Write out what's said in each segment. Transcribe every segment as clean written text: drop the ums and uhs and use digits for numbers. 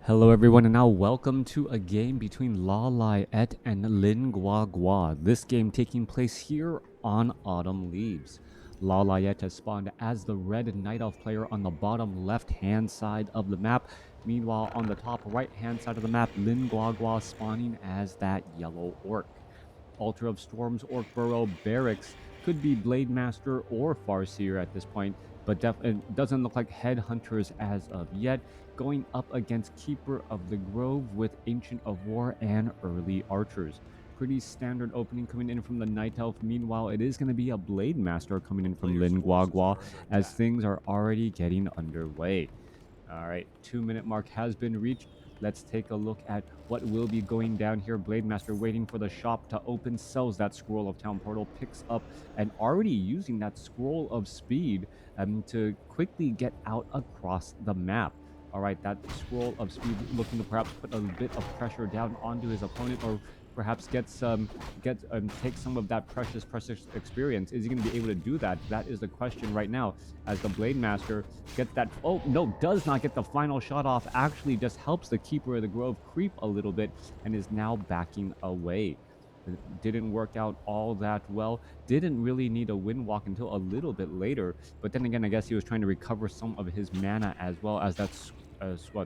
Hello everyone, and now welcome to a game between LawLiet and Guagua. This game taking place here on Autumn Leaves. LawLiet has spawned as the red Night Elf player on the bottom left-hand side of the map. Meanwhile, on the top right-hand side of the map, Guagua spawning as that yellow orc. Altar of Storms Orc Burrow Barracks could be Blade Master or Farseer at this point, but it doesn't look like Headhunters as of yet. Going up against Keeper of the Grove with Ancient of War and Early Archers. Pretty standard opening coming in from the Night Elf. Meanwhile, it is going to be a Blade Master coming in from Guagua as things are already getting underway. All right, 2-minute mark has been reached. Let's take a look at what will be going down here. Blade Master waiting for the shop to open, sells that Scroll of Town Portal, picks up and already using that Scroll of Speed to quickly get out across the map. All right, that Scroll of Speed looking to perhaps put a bit of pressure down onto his opponent, or perhaps take some of that precious experience. Is he going to be able to do that? That is the question right now, as the Blade Master gets that. Oh no, does not get the final shot off. Actually just helps the Keeper of the Grove creep a little bit and is now backing away. It didn't work out all that well. Didn't really need a wind walk until a little bit later, but then again, I guess he was trying to recover some of his mana, as well as that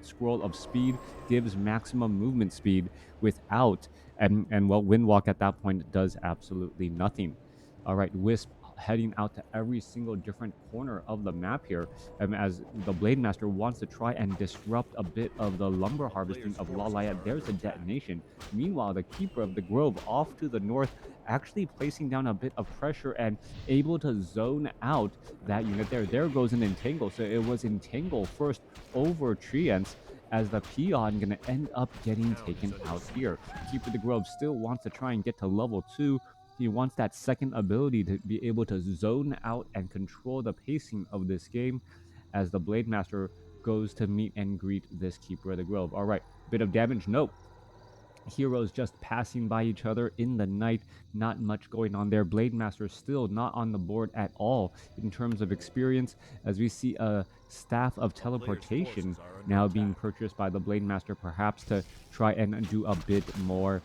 Scroll of Speed gives maximum movement speed without, and well, wind walk at that point does absolutely nothing. All right, Wisp heading out to every single different corner of the map here, as the Blade Master wants to try and disrupt a bit of the lumber harvesting of LawLiet. There's a detonation. Meanwhile, the Keeper of the Grove off to the north, actually placing down a bit of pressure and able to zone out that unit there. There goes an Entangle. So it was Entangle first over Treants, as the Peon going to end up getting taken out here. Keeper of the Grove still wants to try and get to level 2. He wants that second ability to be able to zone out and control the pacing of this game, as the Blade Master goes to meet and greet this Keeper of the Grove. All right, bit of damage. Nope. Heroes just passing by each other in the night. Not much going on there. Blade Master still not on the board at all in terms of experience, as we see a Staff of Teleportation now being purchased by the Blade Master, perhaps to try and do a bit more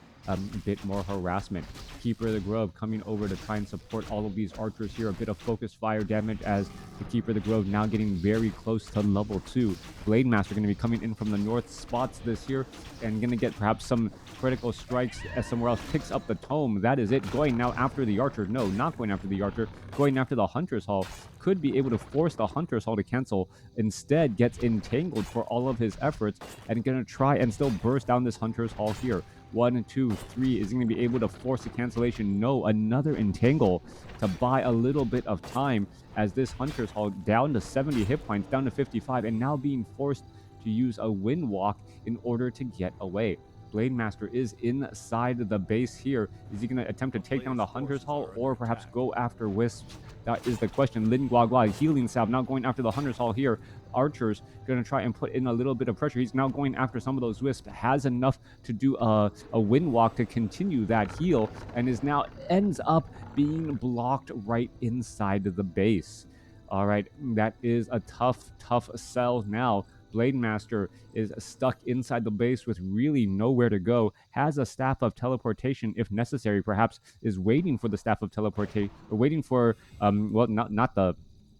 harassment. Keeper of the Grove coming over to try and support all of these archers here. A bit of focused fire damage, as the Keeper of the Grove now getting very close to level 2. Blade Master going to be coming in from the north, spots this here, and going to get perhaps some critical strikes as somewhere else picks up the tome. That is it. Going now after the archer. No, not going after the archer. Going after the Hunter's Hall. Could be able to force the Hunter's Hall to cancel. Instead, gets entangled for all of his efforts and going to try and still burst down this Hunter's Hall here. 1, 2, 3. Is he going to be able to force a cancellation? No, another entangle to buy a little bit of time, as this Hunter's Hall down to 70 hit points, down to 55, and now being forced to use a wind walk in order to get away. Blade Master is inside the base here. Is he going to attempt to take down the Hunter's Hall, or perhaps go after Wisps? That is the question. Guagua healing salve now going after the Hunter's Hall here. Archers going to try and put in a little bit of pressure. He's now going after some of those Wisps. Has enough to do a wind walk to continue that heal, and is now ends up being blocked right inside the base. All right, that is a tough sell now. Blade Master is stuck inside the base with really nowhere to go. Has a Staff of Teleportation if necessary. Perhaps is waiting for the Staff of Teleportation, or waiting for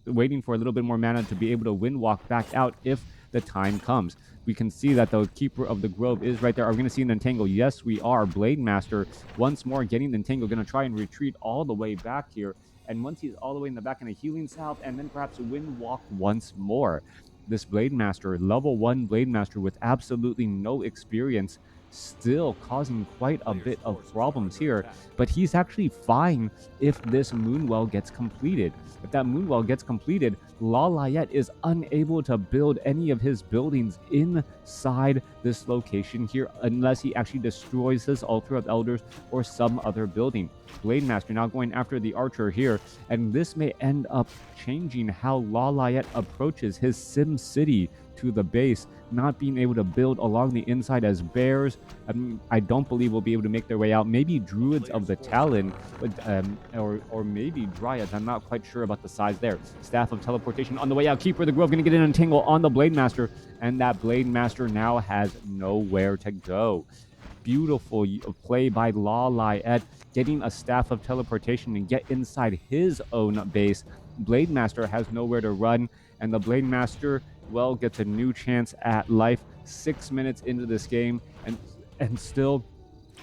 waiting for a little bit more mana to be able to wind walk back out if the time comes. We can see that the Keeper of the Grove is right there. Are we going to see an Entangle? Yes, we are. Blade Master once more getting the Entangle. Going to try and retreat all the way back here. And once he's all the way in the back, in a healing salve, and then perhaps wind walk once more. This Blade Master, level 1 Blade Master with absolutely no experience, still causing quite a bit of problems here, but he's actually fine if this Moonwell gets completed. If that Moonwell gets completed, LawLiet is unable to build any of his buildings inside this location here unless he actually destroys his Altar of Elders or some other building. Blade Master now going after the Archer here, and this may end up changing how LawLiet approaches his Sim City to the base, not being able to build along the inside as bears. I don't believe will be able to make their way out. Maybe druids of the Talon, but or maybe dryads. I'm not quite sure about the size there. Staff of teleportation on the way out. Keeper of the Grove going to get an entangle on the Blade Master, and that Blade Master now has nowhere to go. Beautiful play by LawLiet, getting a Staff of Teleportation and get inside his own base. Blade Master has nowhere to run, and the Blade Master, well, gets a new chance at life 6 minutes into this game, and still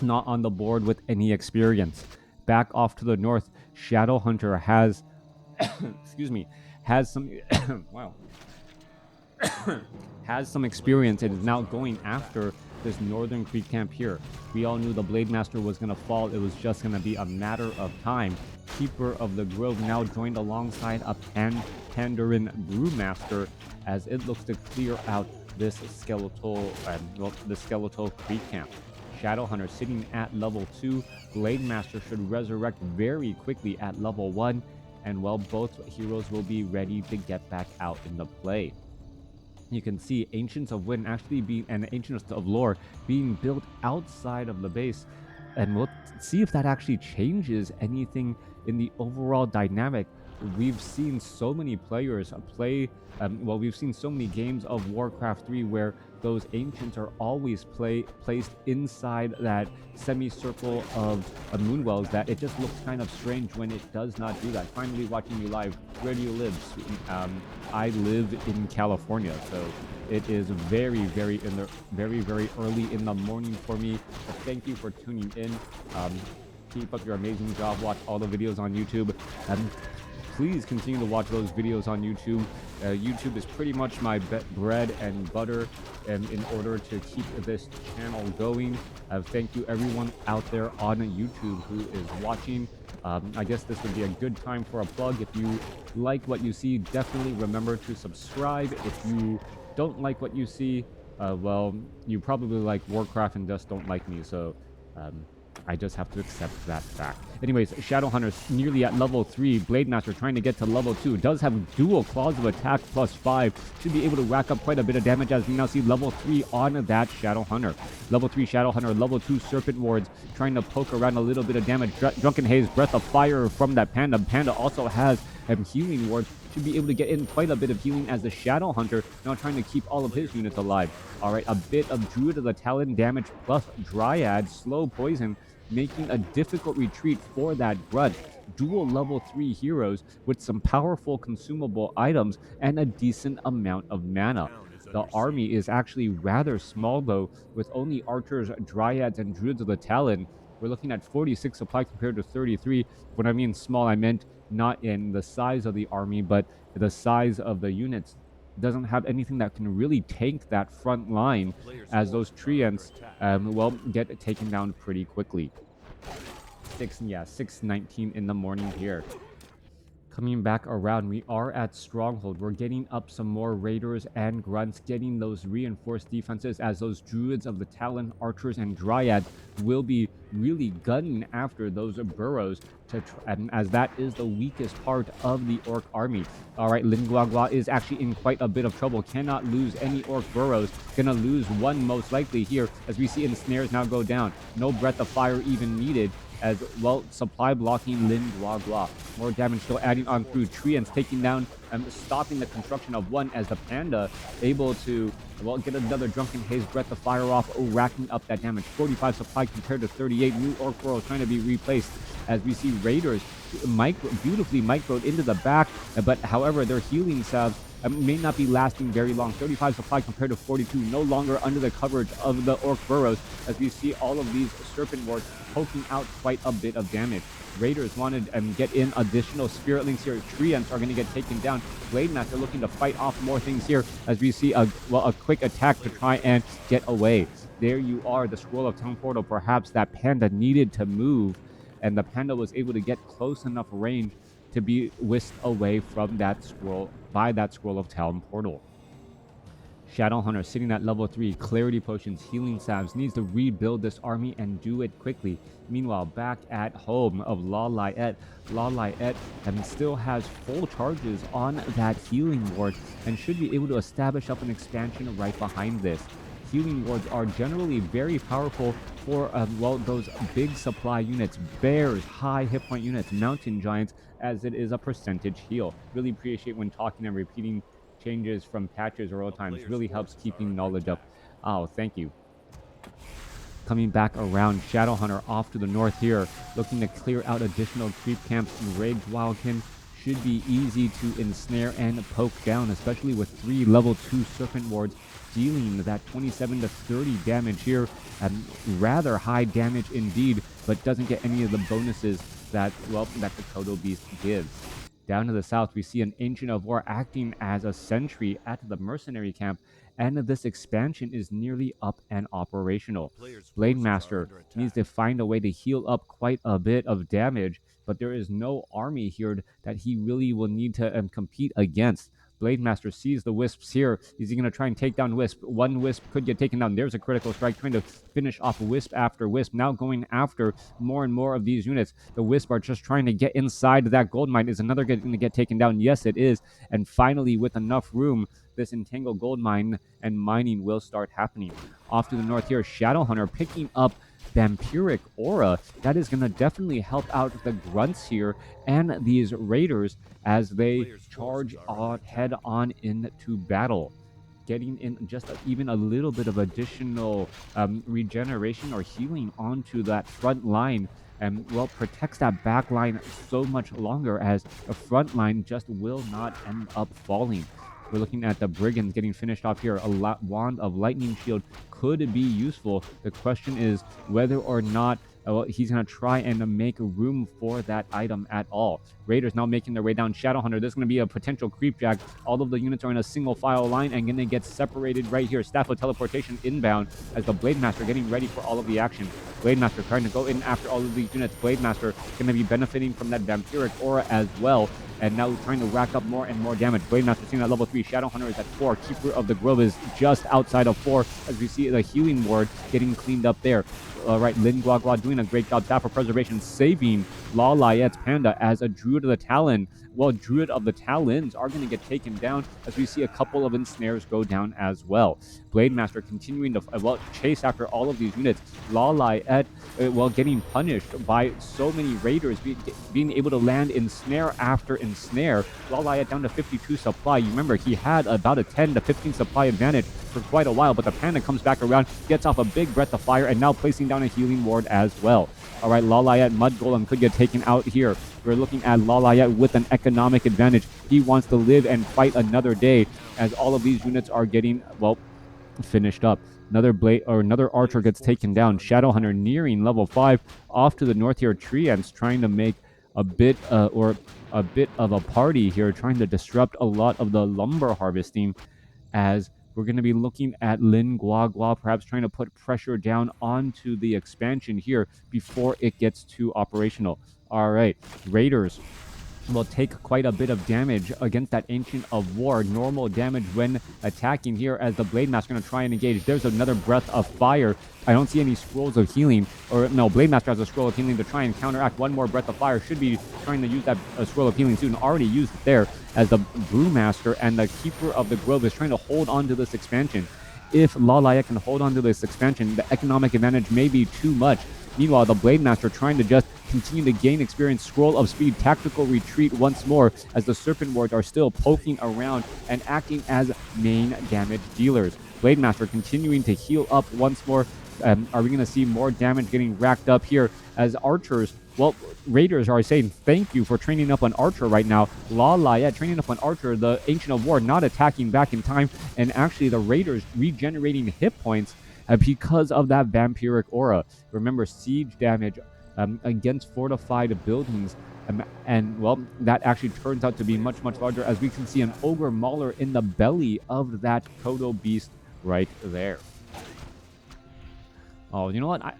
not on the board with any experience. Back off to the north, Shadowhunter has excuse me, has some wow. has some experience and is now going after this northern creek camp here. We all knew the Blade Master was going to fall. It was just going to be a matter of time. Keeper of the Grove now joined alongside a Pandaren Brewmaster as it looks to clear out this skeletal creek camp. Shadowhunter sitting at level 2. Blade Master should resurrect very quickly at level 1, and well, both heroes will be ready to get back out in the play. You can see Ancients of Wind actually being, and Ancients of Lore being built outside of the base, and we'll see if that actually changes anything in the overall dynamic. We've seen so many players play, we've seen so many games of Warcraft 3 where those Ancients are always placed inside that semicircle of moonwells that it just looks kind of strange when it does not do that. Finally watching you live. Where do you live? I live in California, so it is very early in the morning for me. But thank you for tuning in. Keep up your amazing job. Watch all the videos on YouTube. Please continue to watch those videos on YouTube. YouTube is pretty much my bread and butter in order to keep this channel going. Thank you everyone out there on YouTube who is watching. I guess this would be a good time for a plug. If you like what you see, definitely remember to subscribe. If you don't like what you see, well, you probably like Warcraft and just don't like me, so I just have to accept that fact. Anyways, Shadowhunter's nearly at level 3. Blade Master trying to get to level 2. Does have dual claws of attack +5. Should be able to rack up quite a bit of damage as we now see level 3 on that Shadowhunter. Level 3 Shadowhunter, level 2 Serpent Wards trying to poke around a little bit of damage. Drunken Haze, Breath of Fire from that Panda. Panda also has healing wards. Should be able to get in quite a bit of healing as the Shadowhunter now trying to keep all of his units alive. Alright, a bit of Druid of the Talon damage plus Dryad, slow poison, making a difficult retreat for that Grunt. Dual level 3 heroes with some powerful consumable items and a decent amount of mana. The army is actually rather small though, with only archers, dryads, and druids of the Talon. We're looking at 46 supply compared to 33. When I mean small, I meant not in the size of the army, but the size of the units. Doesn't have anything that can really tank that front line, as those treants well, get taken down pretty quickly. 6:19 in the morning here. Coming back around, we are at Stronghold. We're getting up some more raiders and grunts, getting those reinforced defenses as those druids of the Talon, archers, and dryads will be really gunning after those burrows, as that is the weakest part of the orc army. All right, Guagua is actually in quite a bit of trouble. Cannot lose any orc burrows. Gonna lose one most likely here, as we see ensnares now go down. No Breath of Fire even needed, as well, supply blocking Guagua. More damage still adding on through treants, taking down and stopping the construction of one, as the Panda able to, well, get another Drunken Haze, Breath of Fire off, racking up that damage. 45 supply compared to 38. New orc burrows trying to be replaced, as we see raiders beautifully microed into the back, but however their healing salves may not be lasting very long. 35 supply compared to 42, no longer under the coverage of the orc burrows, as we see all of these serpent wards poking out quite a bit of damage. Raiders wanted to get in additional spiritlings here. Treants are going to get taken down. Blade Master looking to fight off more things here, as we see a quick attack to try and get away. There you are, the Scroll of Town Portal. Perhaps that Panda needed to move, and the Panda was able to get close enough range to be whisked away from that scroll by that Scroll of Town Portal. Shadowhunter sitting at level 3, clarity potions, healing salves, needs to rebuild this army and do it quickly. Meanwhile, back at home of LawLiet, LawLiet still has full charges on that healing ward and should be able to establish up an expansion right behind this. Healing wards are generally very powerful for, well, those big supply units, bears, high hit point units, mountain giants, as it is a percentage heal. Really appreciate when talking and repeating changes from patches or old times. Really helps keeping knowledge up. Oh, thank you. Coming back around, Shadowhunter off to the north here, looking to clear out additional creep camps. Rage Wildkin should be easy to ensnare and poke down, especially with 3 level 2 Serpent Wards dealing that 27 to 30 damage here, and rather high damage indeed, but doesn't get any of the bonuses that, well, that the Kodo Beast gives. Down to the south, we see an Ancient of War acting as a sentry at the mercenary camp, and this expansion is nearly up and operational. Blade Master needs to find a way to heal up quite a bit of damage, but there is no army here that he really will need to compete against. Blade Master sees the Wisps here. Is he going to try and take down Wisp? One Wisp could get taken down. There's a critical strike, trying to finish off Wisp after Wisp. Now going after more and more of these units. The Wisp are just trying to get inside that gold mine. Is another going to get taken down? Yes, it is. And finally, with enough room, this entangled gold mine and mining will start happening. Off to the north here, Shadowhunter picking up Vampiric Aura. That is going to definitely help out the grunts here and these raiders as they charge on head on into battle, getting in just even a little bit of additional regeneration or healing onto that front line, and well, protects that back line so much longer, as the front line just will not end up falling. We're looking at the Brigands getting finished off here. A Wand of Lightning Shield could be useful. The question is whether or not he's going to try and make room for that item at all. Raiders now making their way down. Shadowhunter, there's going to be a potential creep jack. All of the units are in a single file line and going to get separated right here. Staff of Teleportation inbound as the Blade Master getting ready for all of the action. Blade Master trying to go in after all of these units. Blade Master going to be benefiting from that Vampiric Aura as well, and now trying to rack up more and more damage. Blade Master seen at level 3. Shadowhunter is at 4. Keeper of the Grove is just outside of 4, as we see the healing ward getting cleaned up there. Right, Lin Guagua doing a great job. Staff of Preservation saving LawLiet's Panda as a Druid of the Talon. Well, Druid of the Talons are going to get taken down, as we see a couple of ensnares go down as well. Blade Master continuing to chase after all of these units. LawLiet, getting punished by so many raiders, being able to land ensnare after ensnare. LawLiet down to 52 supply. You remember, he had about a 10 to 15 supply advantage for quite a while, but the Panda comes back around, gets off a big breath of fire, and now placing down a healing ward as well. All right, LawLiet Mud Golem could get taken out here. We're looking at LawLiet with an economic advantage. He wants to live and fight another day, as all of these units are getting, well, finished up. Another archer gets taken down. Shadowhunter nearing level 5. Off to the north here, Treants trying to make a bit of a party here, trying to disrupt a lot of the lumber harvesting, as we're going to be looking at Lin Guagua perhaps trying to put pressure down onto the expansion here before it gets too operational. All right, Raiders will take quite a bit of damage against that Ancient of War. Normal damage when attacking here, as the Blade Master going to try and engage. There's another Breath of Fire. I don't see any scrolls of healing. Or no, Blade Master has a scroll of healing to try and counteract one more Breath of Fire. Should be trying to use that scroll of healing soon. Already used it there, as the Brewmaster and the Keeper of the Grove is trying to hold on to this expansion. If LawLiet can hold on to this expansion, the economic advantage may be too much. Meanwhile, the Blade Master trying to just continue to gain experience. Scroll of Speed, Tactical Retreat once more, as the Serpent Wards are still poking around and acting as main damage dealers. Blade Master continuing to heal up once more. Are we going to see more damage getting racked up here, as archers, well, Raiders are saying thank you for training up an archer right now. LawLiet training up an archer, the Ancient of War not attacking back in time, and actually the Raiders regenerating hit points because of that Vampiric Aura. Remember, siege damage against fortified buildings, and well, that actually turns out to be much, much larger, as we can see an Ogre Mauler in the belly of that Kodo Beast right there. Oh, you know what?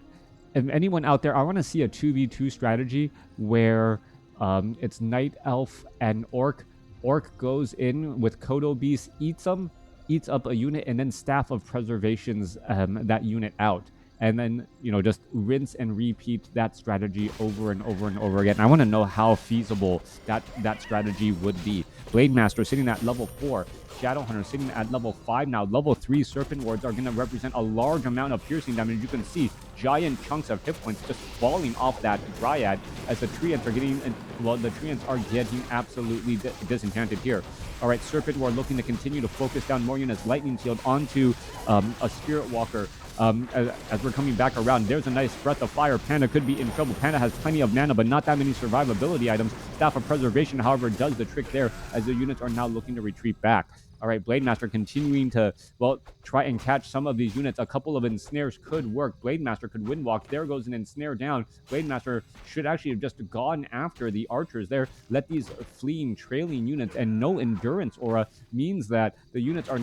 If anyone out there, I want to see a 2v2 strategy where it's Night Elf and Orc. Orc goes in with Kodo Beast, eats them, eats up a unit, and then Staff of Preservations that unit out. And then, just rinse and repeat that strategy over and over and over again. I want to know how feasible that strategy would be. Blade Master sitting at level 4. Shadowhunter sitting at level 5 now. Level 3 Serpent Wards are going to represent a large amount of piercing damage. You can see giant chunks of hit points just falling off that Dryad as the Treants are getting, the Treants are getting absolutely disenchanted here. All right, Serpent Ward looking to continue to focus down more units. Lightning Shield onto a Spirit Walker. As we're coming back around, there's a nice Breath of Fire. Panda could be in trouble. Panda has plenty of mana, but not that many survivability items. Staff of Preservation, however, does the trick there as the units are now looking to retreat back. All right, Blade Master continuing to, try and catch some of these units. A couple of ensnares could work. Blade Master could windwalk. There goes an ensnare down. Blade Master should actually have just gone after the archers there. Let these fleeing, trailing units, and no endurance aura means that the units are,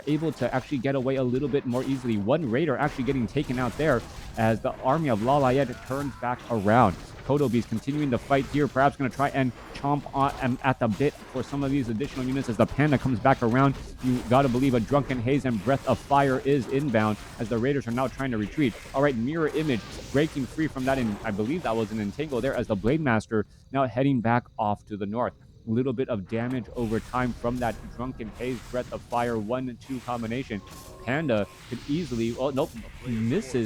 able to actually get away a little bit more easily. One raider actually getting taken out there as the army of LawLiet turns back around. Kotobe's continuing to fight here, perhaps going to try and chomp on at the bit for some of these additional units as the Panda comes back around. You got to believe a Drunken Haze and Breath of Fire is inbound as the Raiders are now trying to retreat. All right, Mirror Image breaking free from that, and I believe that was an entangle there as the Blade Master now heading back off to the north. A little bit of damage over time from that Drunken Haze, Breath of Fire 1-2 combination. Panda could easily,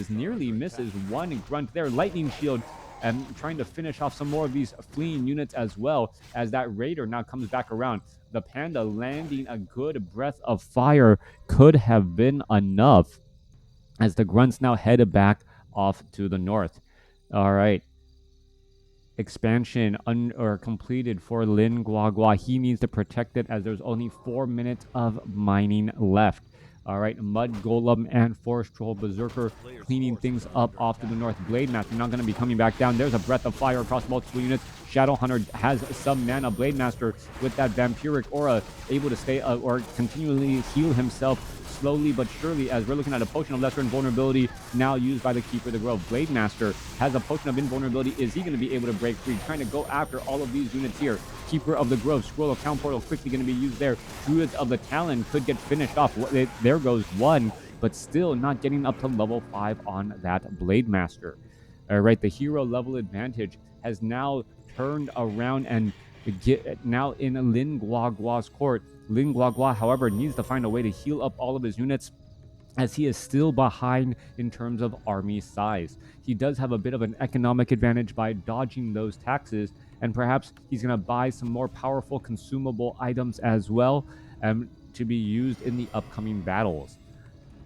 nearly misses one grunt there. Lightning Shield and trying to finish off some more of these fleeing units as well as that Raider now comes back around. The Panda landing a good Breath of Fire could have been enough as the grunts now headed back off to the north. All right. Expansion completed for Lin Guagua. He needs to protect it as there's only 4 minutes of mining left. All right, Mud Golem and Forest Troll Berserker cleaning things up off to the north. Blade Master not going to be coming back down. There's a Breath of Fire across multiple units. Shadowhunter has some mana. Blade Master with that Vampiric Aura able to stay or continually heal himself slowly but surely as we're looking at a Potion of Lesser Invulnerability now used by the Keeper of the Grove. Blade Master has a Potion of Invulnerability. Is he going to be able to break free? Trying to go after all of these units here. Keeper of the Grove, Scroll of Count Portal quickly going to be used there. Druids of the Talon could get finished off. There goes one, but still not getting up to level 5 on that Blade Master. All right, the hero level advantage has now turned around and now in Lin Guagua's court. Lin Guagua, however, needs to find a way to heal up all of his units as he is still behind in terms of army size. He does have a bit of an economic advantage by dodging those taxes, and perhaps he's going to buy some more powerful consumable items as well to be used in the upcoming battles.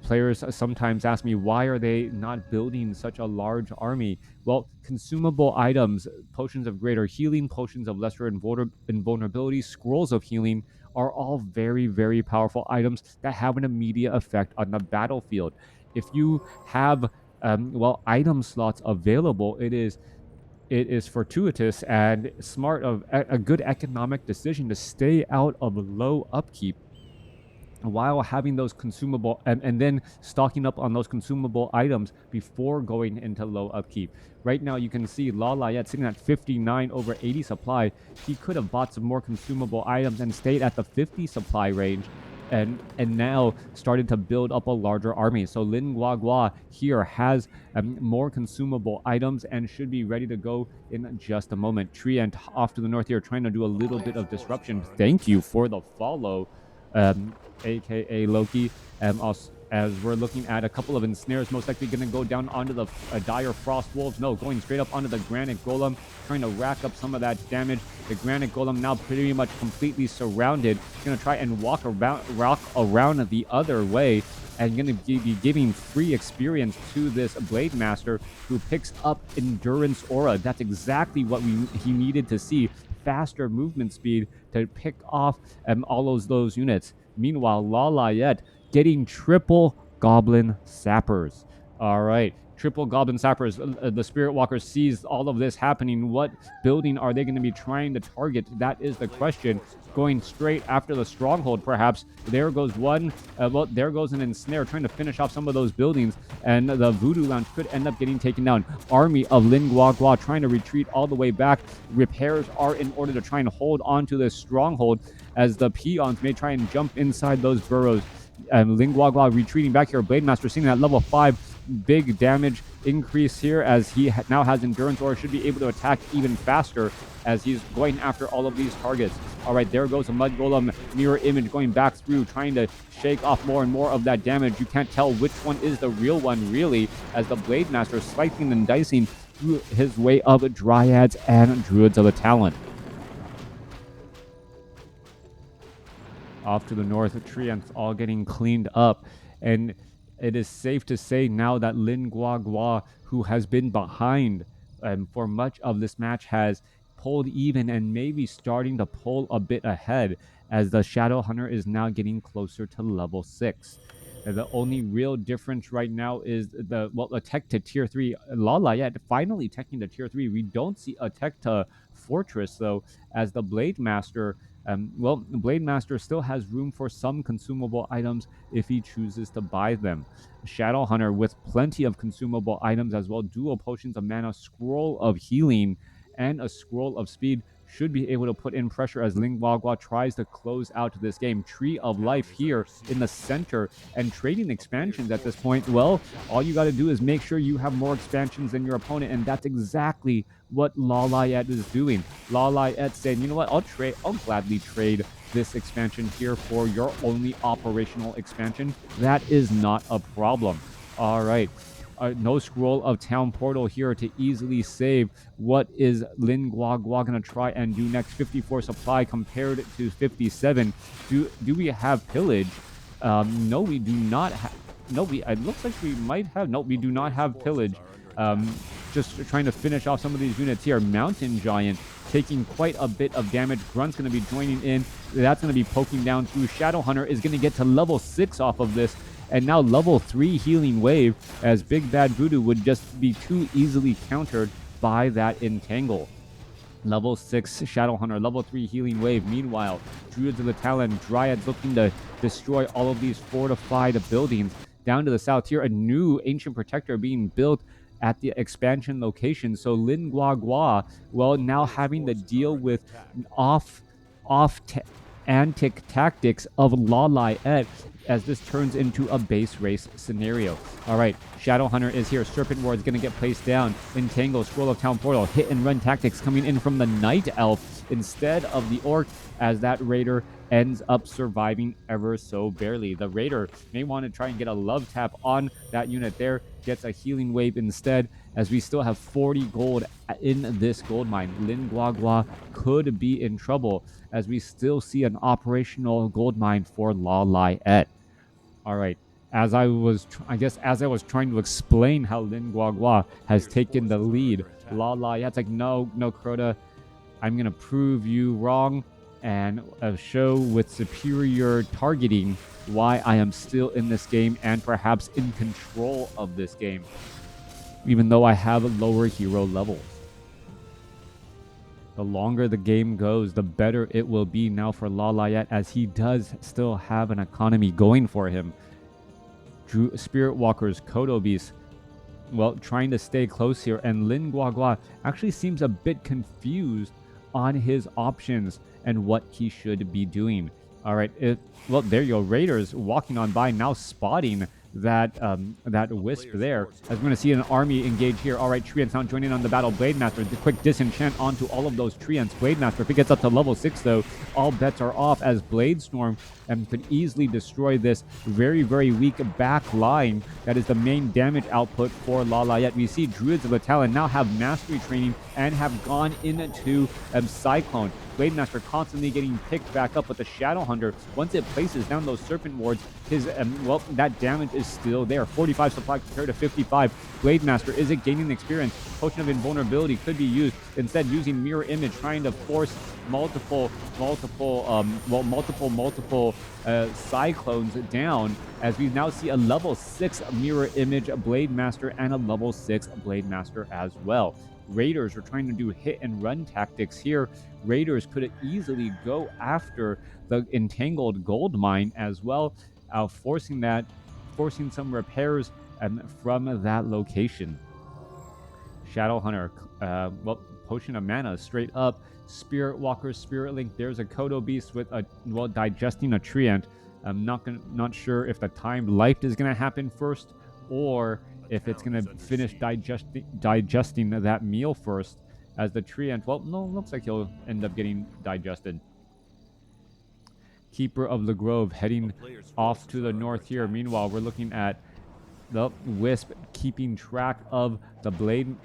Players sometimes ask me, why are they not building such a large army? Well, consumable items, potions of greater healing, potions of lesser invulnerability, scrolls of healing are all very, very powerful items that have an immediate effect on the battlefield. If you have, item slots available, it is fortuitous and smart of a good economic decision to stay out of low upkeep while having those consumable and then stocking up on those consumable items before going into low upkeep. Right now you can see LawLiet sitting at 59 over 80 supply. He could have bought some more consumable items and stayed at the 50 supply range and now started to build up a larger army. So Lin Guagua here has more consumable items and should be ready to go in just a moment. Treant off to the north here trying to do a little bit of disruption. Thank you for the follow, aka Loki. Also, as we're looking at a couple of ensnares, most likely going to go down onto the dire frost wolves. No, going straight up onto the granite golem, trying to rack up some of that damage. The granite golem now pretty much completely surrounded. Going to try and walk around the other way and going to be giving free experience to this Blade Master who picks up Endurance Aura. That's exactly what he needed to see. Faster movement speed to pick off all of those units. Meanwhile, LawLiet getting triple Goblin Sappers. All right, triple Goblin Sappers. The Spirit Walker sees all of this happening. What building are they going to be trying to target? That is the question. Going straight after the Stronghold, perhaps. There goes one. Well, there goes an Ensnare, trying to finish off some of those buildings, and the Voodoo Lounge could end up getting taken down. Army of Lin Guagua trying to retreat all the way back. Repairs are in order to try and hold on to this Stronghold, as the Peons may try and jump inside those burrows. Lin Guagua retreating back here. Blade Master seeing that level 5 big damage increase here, as he now has endurance, or should be able to attack even faster as he's going after all of these targets. All right, there goes a Mud Golem mirror image going back through, trying to shake off more and more of that damage. You can't tell which one is the real one, really, as the Blade Master slicing and dicing through his way of Dryads and Druids of the Talent. Off to the north, Treants all getting cleaned up, and it is safe to say now that Lin Guagua, who has been behind for much of this match, has pulled even and maybe starting to pull a bit ahead, as the Shadow Hunter is now getting closer to level 6. The only real difference right now is the tech to tier 3. LawLiet finally teching to tier 3. We don't see a tech to Fortress, though, as the Blade Master, the Blade Master still has room for some consumable items if he chooses to buy them. Shadow Hunter with plenty of consumable items as well. Dual potions of mana, scroll of healing, and a scroll of speed should be able to put in pressure as Lin Guagua tries to close out this game. Tree of Life here in the center, and trading expansions at this point. Well, all you got to do is make sure you have more expansions than your opponent, and that's exactly what LawLiet is doing. LawLiet saying, you know what, I'll gladly trade this expansion here for your only operational expansion. That is not a problem. All right. No scroll of Town Portal here to easily save. What is Lin Guagua going to try and do next? 54 supply compared to 57. Do we have pillage? No, we do not have. No, it looks like we might have. No, we do not have pillage. Just trying to finish off some of these units here. Mountain Giant taking quite a bit of damage. Grunt's going to be joining in. That's going to be poking down through. Shadow Hunter is going to get to level 6 off of this. And now level 3 Healing Wave, as Big Bad Voodoo would just be too easily countered by that Entangle. Level 6 Shadow Hunter, level 3 Healing Wave. Meanwhile, Druids of the Talon, Dryads looking to destroy all of these fortified buildings. Down to the south here, a new Ancient Protector being built at the expansion location. So Lin Guagua, well, now having to deal with antic tactics of LawLiet, as this turns into a base race scenario. All right, Shadow Hunter is here. Serpent Ward is going to get placed down. Entangle, Scroll of Town Portal, hit and run tactics coming in from the Night Elf instead of the Orc, as that Raider ends up surviving ever so barely. The Raider may want to try and get a love tap on that unit there, gets a Healing Wave instead, as we still have 40 gold in this gold mine. Lin Guagua could be in trouble, as we still see an operational gold mine for LawLiet. All right, as I was trying to explain how Lin Guagua has taken the lead, LawLiet's like, no, Crota, I'm going to prove you wrong and show with superior targeting why I am still in this game and perhaps in control of this game, even though I have lower hero levels. The longer the game goes, the better it will be now for LawLiet, as he does still have an economy going for him. Spirit Walkers, Kodo Beasts, well, trying to stay close here, and Lin Guagua actually seems a bit confused on his options and what he should be doing. All right, well, there you go. Raiders walking on by, now spotting that wisp there, as we're going to see an army engage here. All right, Treants now joining on the battle. Blade Master, the quick disenchant onto all of those Treants. Blade Master, if it gets up to level 6 though, all bets are off, as Blade Storm could easily destroy this very, very weak back line that is the main damage output for LawLiet. We see Druids of the Talon now have mastery training and have gone into Cyclone. Blade Master constantly getting picked back up, but the Shadow Hunter, once it places down those Serpent Wards, his, well, that damage is still there. 45 supply compared to 55. Blade Master, is it gaining experience? Potion of Invulnerability could be used. Instead, using Mirror Image, trying to force multiple Cyclones down, as we now see a level 6 Mirror Image Blade Master and a level 6 Blade Master as well. Raiders are trying to do hit and run tactics here. Raiders could easily go after the entangled gold mine as well, forcing some repairs from that location. Shadow Hunter, well, Potion of Mana straight up. Spirit Walker, Spirit Link. There's a Kodo Beast with a, well, digesting a Treant. I'm not sure if the timed life is gonna happen first, or if it's gonna finish digesting that meal first. As the Treant, well, no, looks like he'll end up getting digested. Keeper of the Grove heading off to the north here. Meanwhile, we're looking at the Wisp keeping track of the blade,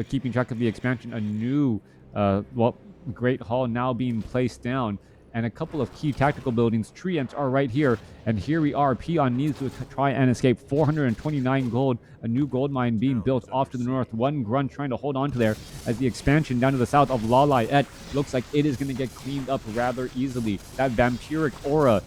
keeping track of the expansion. A new, well, Great Hall now being placed down, and a couple of key tactical buildings. Treants are right here, and here we are. Peon needs to try and escape. 429 gold. A new gold mine being built off to the north. One grunt trying to hold on to there, as the expansion down to the south of LawLiet looks like it is going to get cleaned up rather easily. That vampiric aura,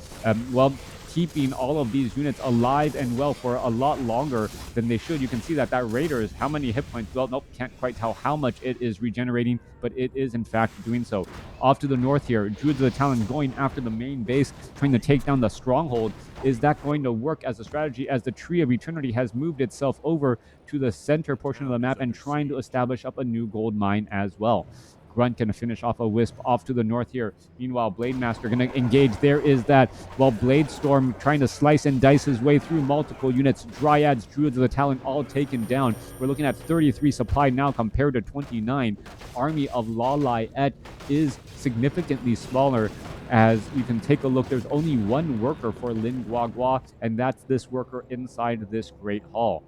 well, keeping all of these units alive and well for a lot longer than they should. You can see that Raiders, how many hit points? Well, nope, can't quite tell how much it is regenerating, but it is in fact doing so. Off to the north here, Druids of the Talon going after the main base, trying to take down the stronghold. Is that going to work as a strategy, as the Tree of Eternity has moved itself over to the center portion of the map and trying to establish up a new gold mine as well? Grunt going to finish off a Wisp off to the north here. Meanwhile, Blade Master going to engage. There is that, well, Blade Storm trying to slice and dice his way through multiple units. Dryads, Druids of the Talon all taken down. We're looking at 33 supply now compared to 29. Army of LawLiet is significantly smaller. As you can take a look, there's only one worker for Lin Guagua, and that's this worker inside this Great Hall.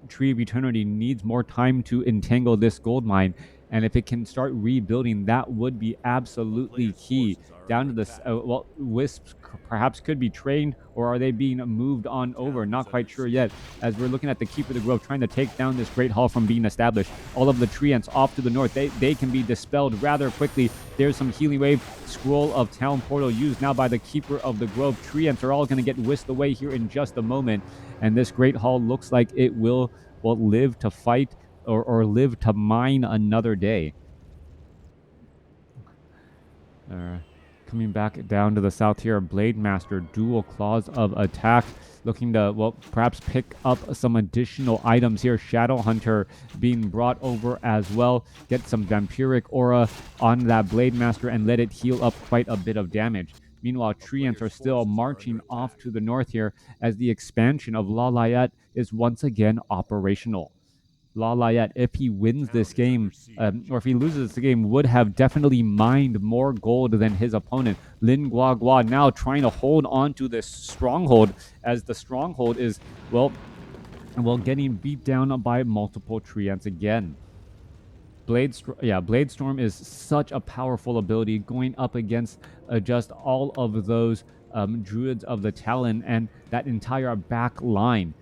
Tree of Eternity needs more time to entangle this gold mine, and if it can start rebuilding, that would be absolutely key. Down to this, well, Wisps perhaps could be trained, or are they being moved on over? Not quite sure yet, as we're looking at the Keeper of the Grove trying to take down this Great Hall from being established. All of the Treants off to the north, they can be dispelled rather quickly. There's some Healing Wave. Scroll of Town Portal used now by the Keeper of the Grove. Treants are all going to get whisked away here in just a moment, and this Great Hall looks like it will live to fight or live to mine another day. Coming back down to the south here, Blade Master, dual claws of attack, looking to, well, perhaps pick up some additional items here. Shadow Hunter being brought over as well. Get some vampiric aura on that Blade Master and let it heal up quite a bit of damage. Meanwhile, Treants are still marching off to the north here, as the expansion of LawLiet is once again operational. LawLiet, if he wins this game, or if he loses the game, would have definitely mined more gold than his opponent. Lin Guagua now trying to hold on to this stronghold, as the stronghold is, well, getting beat down by multiple Treants again. Blade Storm is such a powerful ability, going up against just all of those Druids of the Talon and that entire back line.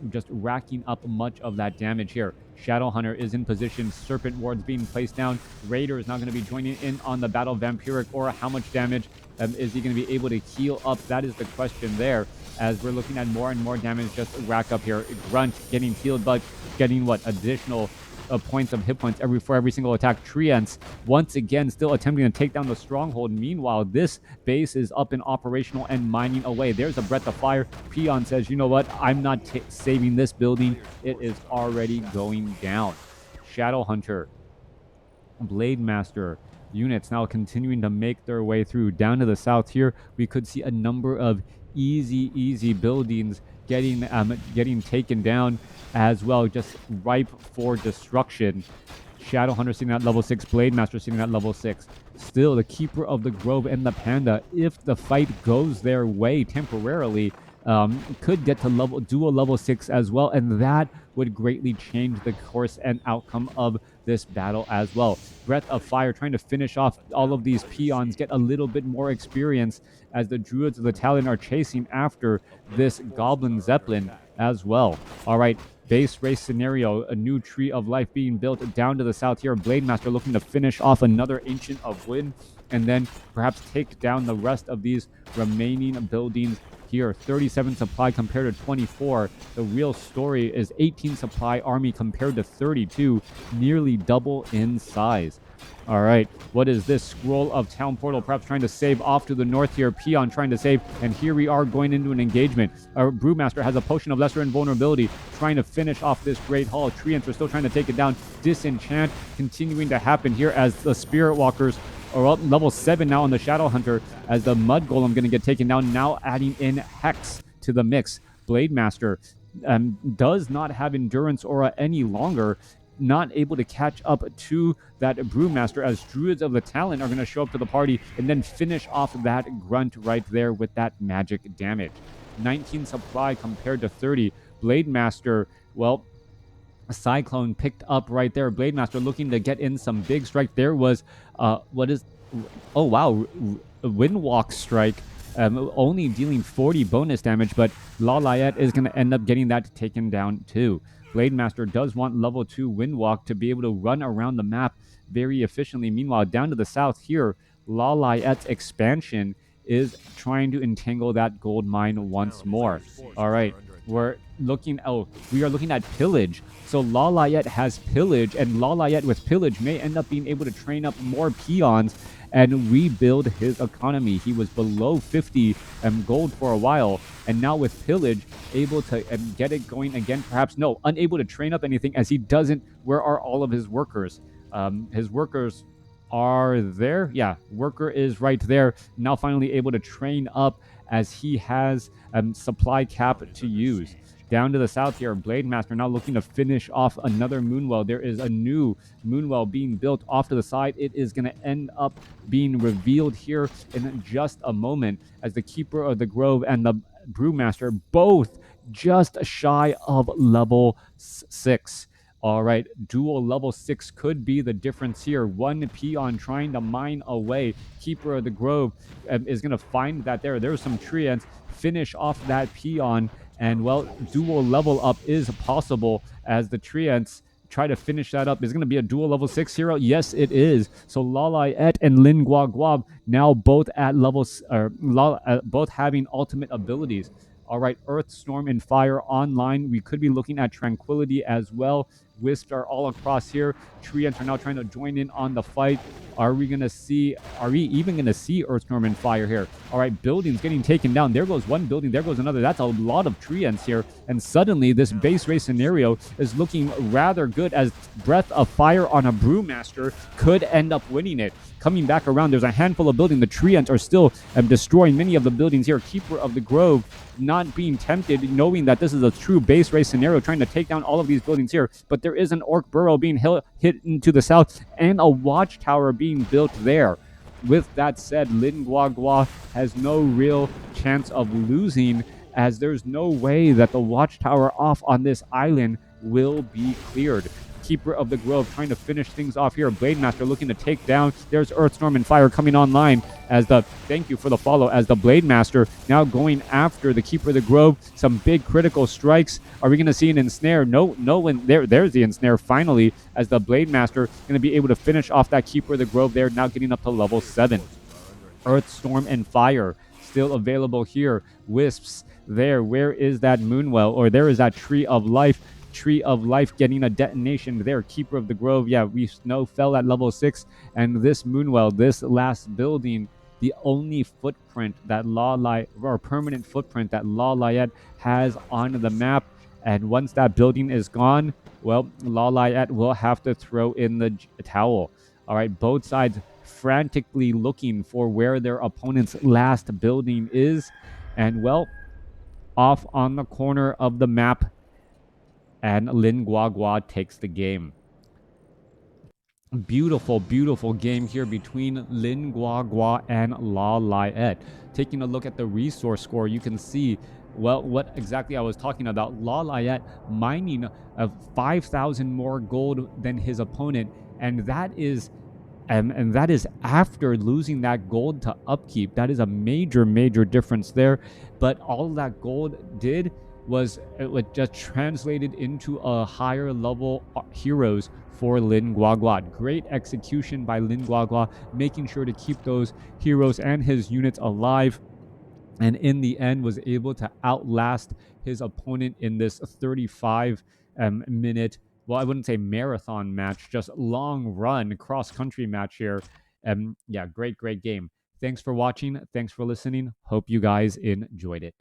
Just racking up much of that damage here. Shadow Hunter is in position. Serpent Wards being placed down. Raider is now going to be joining in on the battle. Vampiric Aura, how much damage is he going to be able to heal up? That is the question there, as we're looking at more and more damage just rack up here. Grunt getting healed, but getting what? Additional points of hit points for every single attack. Treants once again still attempting to take down the stronghold. Meanwhile, this base is up and operational and mining away. There's a Breath of Fire. Peon says, you know what, I'm not saving this building, it is already going down. Shadow Hunter, Blade Master units now continuing to make their way through. Down to the south here, we could see a number of easy buildings getting taken down as well, just ripe for destruction. Shadow Hunter sitting at level 6, Blade Master sitting at level 6. Still, the Keeper of the Grove and the Panda, if the fight goes their way temporarily, could get to do a level 6 as well, and that would greatly change the course and outcome of this battle as well. Breath of Fire trying to finish off all of these peons, get a little bit more experience as the Druids of the Talon are chasing after this Goblin Zeppelin as well. All right, base race scenario, a new Tree of Life being built down to the south here. Blademaster looking to finish off another Ancient of Wind and then perhaps take down the rest of these remaining buildings here. 37 supply compared to 24. The real story is 18 supply army compared to 32, nearly double in size. All right, what is this? Scroll of Town Portal, perhaps trying to save off to the north here. Peon trying to save, and here we are going into an engagement. Our Brewmaster has a Potion of Lesser Invulnerability, trying to finish off this Great Hall. Treants are still trying to take it down. Disenchant continuing to happen here as the Spirit Walkers are up level 7 now on the Shadow Hunter, as the Mud Golem going to get taken down, now adding in Hex to the mix. Blademaster does not have Endurance Aura any longer, not able to catch up to that Brewmaster, as Druids of the Talon are going to show up to the party and then finish off that Grunt right there with that magic damage. 19 supply compared to 30. Blademaster, well, Cyclone picked up right there. Blademaster looking to get in some big strike. There was, what is, oh wow, Windwalk Strike, only dealing 40 bonus damage, but LawLiet is going to end up getting that taken down too. Blademaster does want level 2 Windwalk to be able to run around the map very efficiently. Meanwhile, down to the south here, LawLiet's expansion is trying to entangle that gold mine once more. All right, we are looking at Pillage. So LawLiet has Pillage, and LawLiet with Pillage may end up being able to train up more peons and rebuild his economy. He was below 50 gold for a while, and now with Pillage, able to get it going again. Perhaps, no, unable to train up anything as he doesn't. Where are all of his workers? His workers are there. Yeah, worker is right there. Now finally able to train up as he has supply cap to use. Down to the south here, Blademaster now looking to finish off another Moonwell. There is a new Moonwell being built off to the side. It is going to end up being revealed here in just a moment, as the Keeper of the Grove and the Brewmaster both just shy of level 6. All right, dual level 6 could be the difference here. One peon trying to mine away. Keeper of the Grove is going to find that there's some treants, finish off that peon, and well, dual level up is possible as the treants try to finish that up. Is going to be a dual level 6 hero? Yes, it is. So LawLiet and Lin Guagua now both at levels, both having ultimate abilities. All right, Earth, Storm, and Fire online. We could be looking at Tranquility as well. Wisps are all across here. Treants are now trying to join in on the fight. Are we even going to see Earth, Storm, and Fire here? All right, buildings getting taken down. There goes one building. There goes another. That's a lot of treants here. And suddenly, this base race scenario is looking rather good, as Breath of Fire on a Brewmaster could end up winning it. Coming back around, there's a handful of buildings. The treants are still destroying many of the buildings here. Keeper of the Grove not being tempted, knowing that this is a true base race scenario, trying to take down all of these buildings here. But there is an Orc Burrow being hit into the south and a watchtower being built there. With that said, Lin Guagua has no real chance of losing, as there's no way that the watchtower off on this island will be cleared. Keeper of the Grove trying to finish things off here. Blademaster looking to take down. There's Earth, Storm, and Fire coming online as the, thank you for the follow, as the Blademaster now going after the Keeper of the Grove. Some big critical strikes. Are we going to see an ensnare? No one. There's the ensnare finally, as the Blademaster going to be able to finish off that Keeper of the Grove there, now getting up to level 7. Earth, Storm, and Fire still available here. Wisps there. Where is that Moonwell? Or there is that Tree of Life. Tree of Life getting a detonation there. Keeper of the Grove, yeah, we know fell at level 6. And this Moonwell, this last building, the only footprint that LawLiet, or permanent footprint that LawLiet has on the map. And once that building is gone, well, LawLiet will have to throw in the towel. All right, both sides frantically looking for where their opponent's last building is. And well, off on the corner of the map, and Lin Guagua takes the game. Beautiful, beautiful game here between Lin Guagua and LawLiet. Taking a look at the resource score, you can see Well, what exactly I was talking about, LawLiet mining of 5,000 more gold than his opponent, and that is after losing that gold to upkeep. That is a major, major difference there. But all that gold did was it just translated into a higher level heroes for Lin Guagua. Great execution by Lin Guagua, making sure to keep those heroes and his units alive, and in the end was able to outlast his opponent in this 35 minute, well, I wouldn't say marathon match, just long run cross country match here. Yeah, great game. Thanks for watching, thanks for listening, hope you guys enjoyed it.